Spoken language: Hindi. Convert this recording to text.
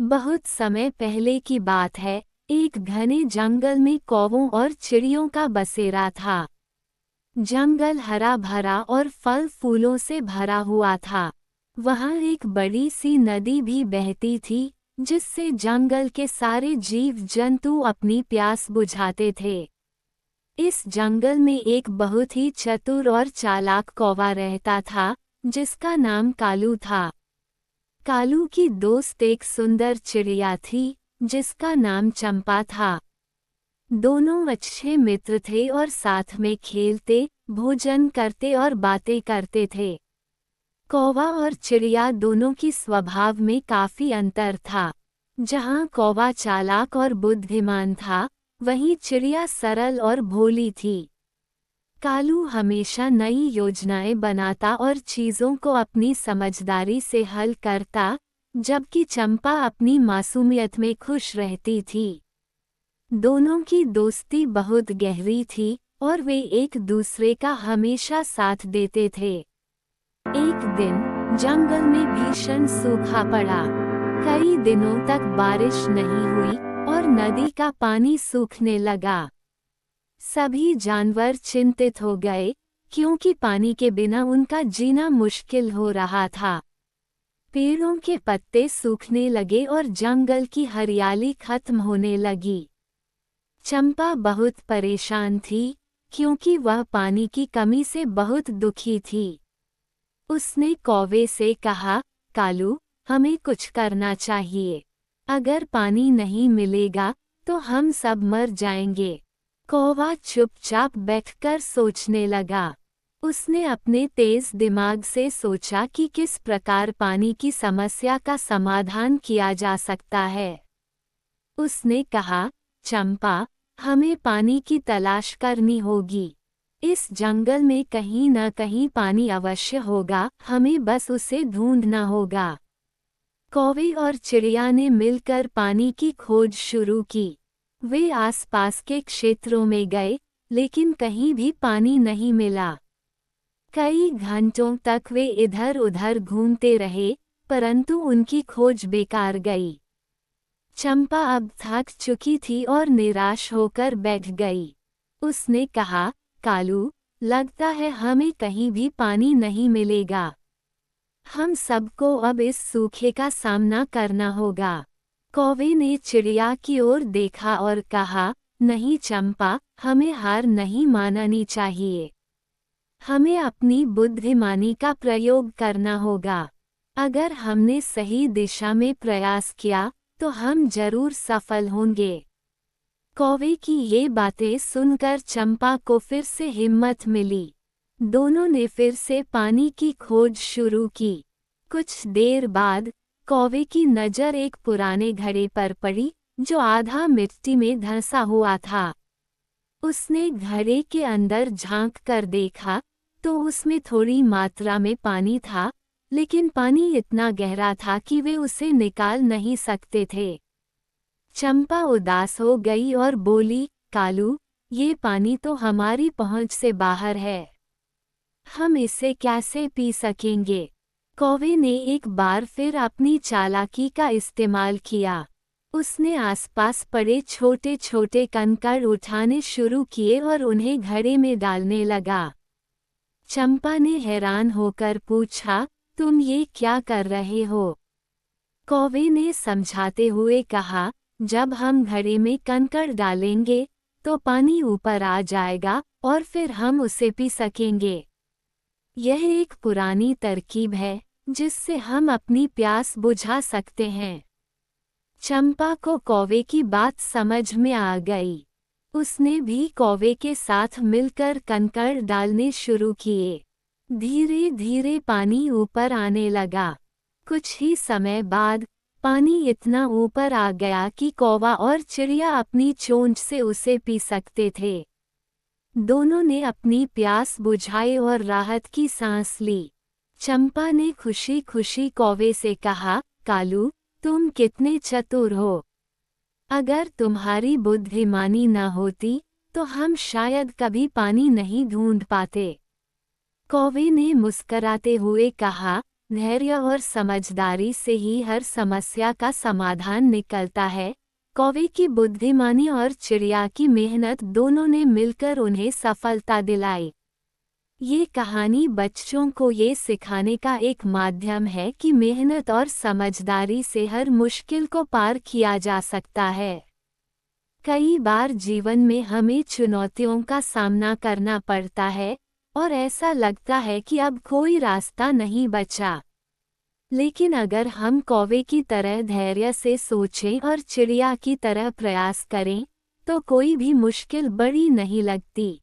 बहुत समय पहले की बात है। एक घने जंगल में कौवों और चिड़ियों का बसेरा था। जंगल हरा भरा और फल फूलों से भरा हुआ था। वहाँ एक बड़ी सी नदी भी बहती थी, जिससे जंगल के सारे जीव जंतु अपनी प्यास बुझाते थे। इस जंगल में एक बहुत ही चतुर और चालाक कौवा रहता था, जिसका नाम कालू था। कालू की दोस्त एक सुंदर चिड़िया थी, जिसका नाम चंपा था। दोनों अच्छे मित्र थे और साथ में खेलते, भोजन करते और बातें करते थे। कौवा और चिड़िया दोनों की स्वभाव में काफी अंतर था। जहाँ कौवा चालाक और बुद्धिमान था, वहीं चिड़िया सरल और भोली थी। कालू हमेशा नई योजनाएं बनाता और चीजों को अपनी समझदारी से हल करता, जबकि चंपा अपनी मासूमियत में खुश रहती थी। दोनों की दोस्ती बहुत गहरी थी और वे एक दूसरे का हमेशा साथ देते थे। एक दिन जंगल में भीषण सूखा पड़ा। कई दिनों तक बारिश नहीं हुई और नदी का पानी सूखने लगा। सभी जानवर चिंतित हो गए, क्योंकि पानी के बिना उनका जीना मुश्किल हो रहा था। पेड़ों के पत्ते सूखने लगे और जंगल की हरियाली खत्म होने लगी। चंपा बहुत परेशान थी, क्योंकि वह पानी की कमी से बहुत दुखी थी। उसने कौवे से कहा, कालू, हमें कुछ करना चाहिए। अगर पानी नहीं मिलेगा तो हम सब मर जाएंगे। कौवा चुपचाप बैठकर सोचने लगा। उसने अपने तेज दिमाग से सोचा कि किस प्रकार पानी की समस्या का समाधान किया जा सकता है। उसने कहा, चंपा, हमें पानी की तलाश करनी होगी। इस जंगल में कहीं न कहीं पानी अवश्य होगा, हमें बस उसे ढूंढना होगा। कौवे और चिड़िया ने मिलकर पानी की खोज शुरू की। वे आसपास के क्षेत्रों में गए, लेकिन कहीं भी पानी नहीं मिला। कई घंटों तक वे इधर-उधर घूमते रहे, परंतु उनकी खोज बेकार गई। चंपा अब थक चुकी थी और निराश होकर बैठ गई। उसने कहा, कालू, लगता है हमें कहीं भी पानी नहीं मिलेगा। हम सबको अब इस सूखे का सामना करना होगा। कौवे ने चिड़िया की ओर देखा और कहा, नहीं चंपा, हमें हार नहीं माननी चाहिए। हमें अपनी बुद्धिमानी का प्रयोग करना होगा। अगर हमने सही दिशा में प्रयास किया, तो हम जरूर सफल होंगे। कौवे की ये बातें सुनकर चंपा को फिर से हिम्मत मिली। दोनों ने फिर से पानी की खोज शुरू की। कुछ देर बाद कौवे की नज़र एक पुराने घड़े पर पड़ी, जो आधा मिट्टी में धंसा हुआ था। उसने घड़े के अंदर झांक कर देखा, तो उसमें थोड़ी मात्रा में पानी था, लेकिन पानी इतना गहरा था कि वे उसे निकाल नहीं सकते थे। चंपा उदास हो गई और बोली, कालू, ये पानी तो हमारी पहुंच से बाहर है। हम इसे कैसे पी सकेंगे? कौवे ने एक बार फिर अपनी चालाकी का इस्तेमाल किया। उसने आसपास पड़े छोटे छोटे कंकड़ उठाने शुरू किए और उन्हें घड़े में डालने लगा। चंपा ने हैरान होकर पूछा, तुम ये क्या कर रहे हो? कौवे ने समझाते हुए कहा, जब हम घड़े में कंकड़ डालेंगे, तो पानी ऊपर आ जाएगा और फिर हम उसे पी सकेंगे। यह एक पुरानी तरकीब है, जिससे हम अपनी प्यास बुझा सकते हैं। चंपा को कौवे की बात समझ में आ गई। उसने भी कौवे के साथ मिलकर कंकड़ डालने शुरू किए। धीरे धीरे पानी ऊपर आने लगा। कुछ ही समय बाद पानी इतना ऊपर आ गया कि कौवा और चिड़िया अपनी चोंच से उसे पी सकते थे। दोनों ने अपनी प्यास बुझाई और राहत की सांस ली। चंपा ने खुशी खुशी कौवे से कहा, कालू, तुम कितने चतुर हो। अगर तुम्हारी बुद्धिमानी न होती, तो हम शायद कभी पानी नहीं ढूंढ पाते। कौवे ने मुस्कराते हुए कहा, धैर्य और समझदारी से ही हर समस्या का समाधान निकलता है। कौवे की बुद्धिमानी और चिड़िया की मेहनत दोनों ने मिलकर उन्हें सफलता दिलाई। ये कहानी बच्चों को ये सिखाने का एक माध्यम है कि मेहनत और समझदारी से हर मुश्किल को पार किया जा सकता है। कई बार जीवन में हमें चुनौतियों का सामना करना पड़ता है और ऐसा लगता है कि अब कोई रास्ता नहीं बचा। लेकिन अगर हम कौवे की तरह धैर्य से सोचें और चिड़िया की तरह प्रयास करें, तो कोई भी मुश्किल बड़ी नहीं लगती।